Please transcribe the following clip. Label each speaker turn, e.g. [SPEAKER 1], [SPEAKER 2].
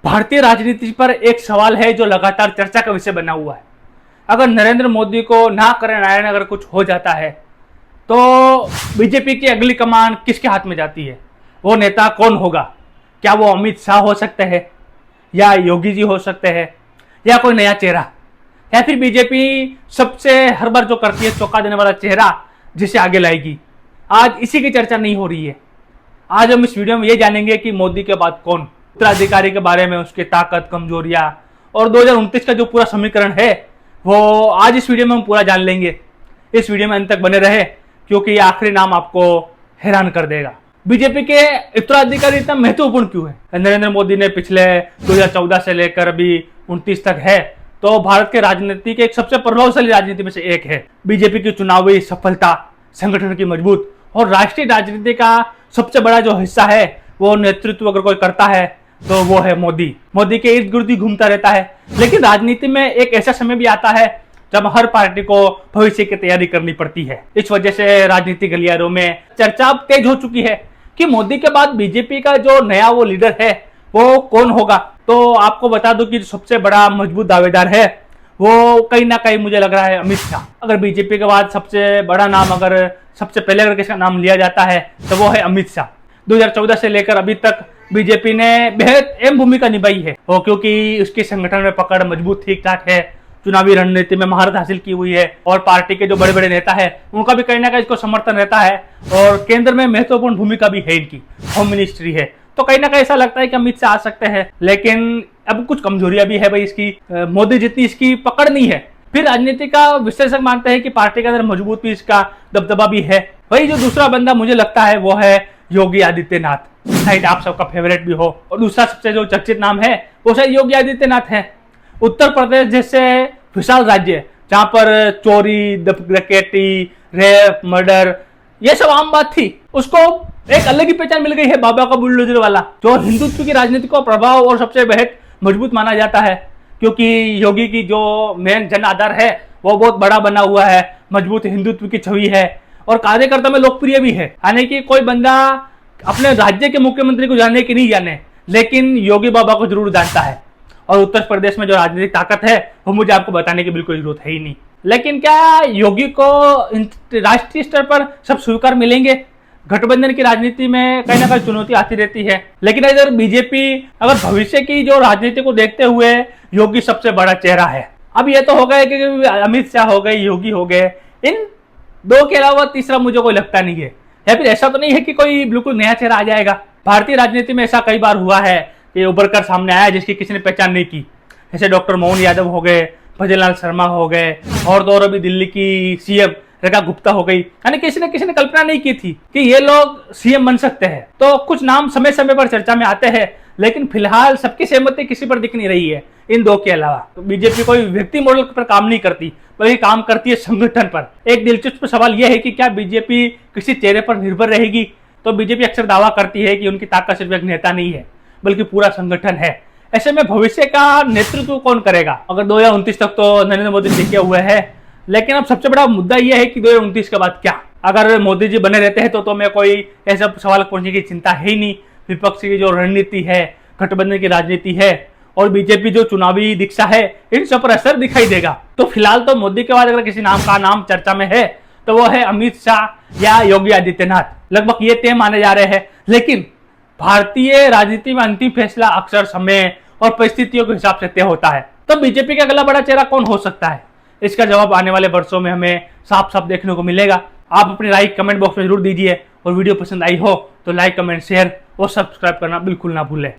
[SPEAKER 1] भारतीय राजनीति पर एक सवाल है जो लगातार चर्चा का विषय बना हुआ है। अगर नरेंद्र मोदी को नारायण अगर कुछ हो जाता है तो बीजेपी की अगली कमान किसके हाथ में जाती है? वो नेता कौन होगा? क्या वो अमित शाह हो सकते हैं, या योगी जी हो सकते हैं, या कोई नया चेहरा, या फिर बीजेपी सबसे हर बार जो करती है चौंका देने वाला चेहरा जिसे आगे लाएगी? आज इसी की चर्चा नहीं हो रही है। आज हम इस वीडियो में ये जानेंगे कि मोदी के बाद कौन, उत्तराधिकारी के बारे में, उसकी ताकत, कमजोरियां और 2029 का जो पूरा समीकरण है वो आज इस वीडियो में हम पूरा जान लेंगे। इस वीडियो में अंत तक बने रहे क्योंकि ये आखिरी नाम आपको हैरान कर देगा। बीजेपी के उत्तराधिकारी इतना महत्वपूर्ण क्यों है? नरेंद्र मोदी ने पिछले 2014 से लेकर अभी 29 तक है, तो भारत के राजनीति के एक सबसे प्रभावशाली राजनीति में से एक है। बीजेपी की चुनावी सफलता, संगठन की मजबूत और राष्ट्रीय राजनीति का सबसे बड़ा जो हिस्सा है वो नेतृत्व अगर कोई करता है तो वो है मोदी। मोदी के इर्द गिर्द ही घूमता रहता है। लेकिन राजनीति में एक ऐसा समय भी आता है जब हर पार्टी को भविष्य की तैयारी करनी पड़ती है। इस वजह से राजनीतिक गलियारों में चर्चा अब तेज हो चुकी है कि मोदी के बाद बीजेपी का जो नया वो लीडर है वो कौन होगा। तो आपको बता दूं कि सबसे बड़ा मजबूत दावेदार है वो कहीं ना कहीं मुझे लग रहा है अमित शाह। अगर बीजेपी के बाद सबसे बड़ा नाम, अगर सबसे पहले अगर किसका नाम लिया जाता है तो वो है अमित शाह। 2014 से लेकर अभी तक बीजेपी ने बेहद अहम भूमिका निभाई है, वो क्योंकि उसके संगठन में पकड़ मजबूत ठीक ठाक है, चुनावी रणनीति में महारत हासिल की हुई है और पार्टी के जो बड़े बड़े नेता है उनका भी कहीं ना कहीं इसको समर्थन रहता है और केंद्र में महत्वपूर्ण भूमिका भी है, इनकी होम मिनिस्ट्री है। तो कहीं ना कहीं ऐसा लगता है कि अमित शाह आ सकते हैं। लेकिन अब कुछ कमजोरियां भी है भाई इसकी, मोदी जितनी इसकी पकड़ नहीं है। फिर राजनीति का विश्लेषक मानते हैं कि पार्टी के अंदर मजबूत भी इसका दबदबा भी है। वही जो दूसरा बंदा मुझे लगता है वो है योगी आदित्यनाथ। शायद आप सबका फेवरेट भी हो, और दूसरा सबसे जो चर्चित नाम है वो शायद योगी आदित्यनाथ है। उत्तर प्रदेश जैसे विशाल राज्य जहां पर चोरी, डकैती, रेप, मर्डर ये सब आम बात थी, उसको एक अलग ही पहचान मिल गई है, बाबा का बुलडोजर वाला, जो हिंदुत्व की राजनीति को प्रभाव और सबसे बेहद मजबूत माना जाता है। क्योंकि योगी की जो मेन जन आधार है वो बहुत बड़ा बना हुआ है, मजबूत हिंदुत्व की छवि है और कार्यकर्ता में लोकप्रिय भी है। यानी कि कोई बंदा अपने राज्य के मुख्यमंत्री को जाने की नहीं जाने, लेकिन योगी बाबा को जरूर जानता है। और उत्तर प्रदेश में जो राजनीतिक ताकत है वो मुझे आपको बताने की बिल्कुल जरूरत है ही नहीं। लेकिन क्या योगी को राष्ट्रीय स्तर पर सब स्वीकार मिलेंगे? गठबंधन की राजनीति में कहीं ना कहीं चुनौती आती रहती है। लेकिन अगर बीजेपी अगर भविष्य की जो राजनीति को देखते हुए योगी सबसे बड़ा चेहरा है। अब ये तो हो गए कि अमित शाह हो गए, योगी हो गए, इन दो के अलावा तीसरा मुझे कोई लगता नहीं है। या फिर ऐसा तो नहीं है कि कोई बिल्कुल नया चेहरा आ जाएगा। भारतीय राजनीति में ऐसा कई बार हुआ है कि उभर कर सामने आया जिसकी किसी ने पहचान नहीं की। जैसे डॉक्टर मोहन यादव हो गए, भजनलाल शर्मा हो गए, और अभी दिल्ली की सीएम रेखा गुप्ता हो गई। यानी किसी ने कल्पना नहीं की थी कि ये लोग सीएम बन सकते हैं। तो कुछ नाम समय समय पर चर्चा में आते हैं, लेकिन फिलहाल सबकी सहमति किसी पर दिख नहीं रही है इन दो के अलावा। तो बीजेपी कोई व्यक्ति मॉडल पर काम नहीं करती, बल्कि काम करती है संगठन पर। एक दिलचस्प सवाल यह है कि क्या बीजेपी किसी चेहरे पर निर्भर रहेगी? तो बीजेपी अक्सर दावा करती है कि उनकी ताकत सिर्फ एक नेता नहीं है बल्कि पूरा संगठन है। ऐसे में भविष्य का नेतृत्व कौन करेगा? अगर 2029 तक तो नरेंद्र मोदी टिके हुए हैं, लेकिन अब सबसे बड़ा मुद्दा यह है कि 2029 के बाद क्या? अगर मोदी जी बने रहते हैं तो मैं कोई ऐसा सवाल पूछने की चिंता है ही नहीं। विपक्ष की जो रणनीति है, गठबंधन की राजनीति है और बीजेपी जो चुनावी दीक्षा है, इन सब पर असर दिखाई देगा। तो फिलहाल तो मोदी के बाद अगर किसी नाम का नाम चर्चा में है तो वो है अमित शाह या योगी आदित्यनाथ। लगभग ये तय माने जा रहे हैं। लेकिन भारतीय राजनीति में अंतिम फैसला अक्सर समय और परिस्थितियों के हिसाब से तय होता है। तो बीजेपी का अगला बड़ा चेहरा कौन हो सकता है? इसका जवाब आने वाले वर्षों में हमें साफ साफ देखने को मिलेगा। आप अपनी राय कमेंट बॉक्स में जरूर दीजिए और वीडियो पसंद आई हो तो लाइक, कमेंट, शेयर और सब्सक्राइब करना बिल्कुल ना भूलें।